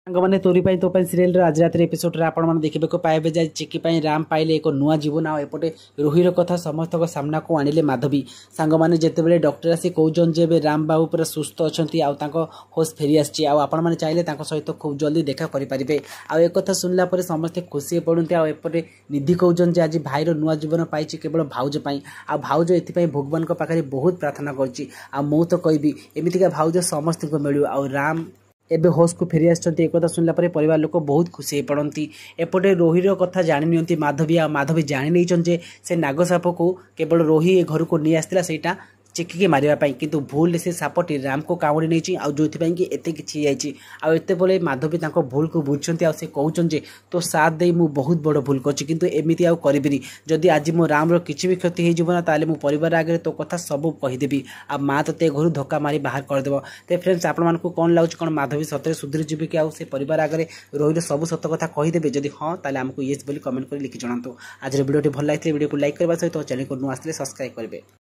साଙ୍ଗमाने तोरी पाई तो सीरियल आज रात एपिसोड आपण देखा पाइबे जे चिकी राम पाइले एक नुआ जीवन आउटे रोहीर कथा समस्त सामना को आनिले माधवी सांगमाने जितेबाला डॉक्टर आसी कहउन जे राम बाबू पूरा सुस्थ अच्छा होश फेरी आसने चाहिए सहित खूब जल्दी देखा करेंगे आउ एक कथा सुनला पर समस्ते खुशी पड़ते आउटे निधि कहउन जे आज भाईर नुआ जीवन पाई केवल भाउज आ भाउज ए भगवान पाखे बहुत प्रार्थना करूँ तो कहबी एमतीका भाउज समस्त मिलू आ राम एबे होश को फेरी आसछन्ती एक कथा सुनला परे परिवार लोक बहुत खुशी पड़ती एपटे रोहीर कथा जानी नियंती माधवी आ माधवी जानी नहीं जे से नागसाप को केवल रोही घर को नहीं आसला सेटा चिकी मारे किंतु भूल से सापटी राम को कामुड़ी नहीं जो कि एत कि आते बोले माधवी भूल को बुझुंट आ कहउन जे तो साथ दे मु बहुत बड़ भूल कर एमती आबी जदि आज मो राम किसी भी क्षति होना ताले मो परिवार आगे तो कथा सब कहीदेवी आ माँ ते घर धक्का मारी बाहर करदेव तो फ्रेंड्स आपण कौन लगुच कौन माधवी सतरे सुधरी जी कि आउ से परिवार आगे रोहित सब सत कथा कहीदेवे जदि हाँ ताले आमको येस बोली कमेंट कर लिखि जनातु आज वीडियो भल लगे वीडियो को लाइक करने सहित चैनल को नुआ आसले सब्सक्राइब करेंगे।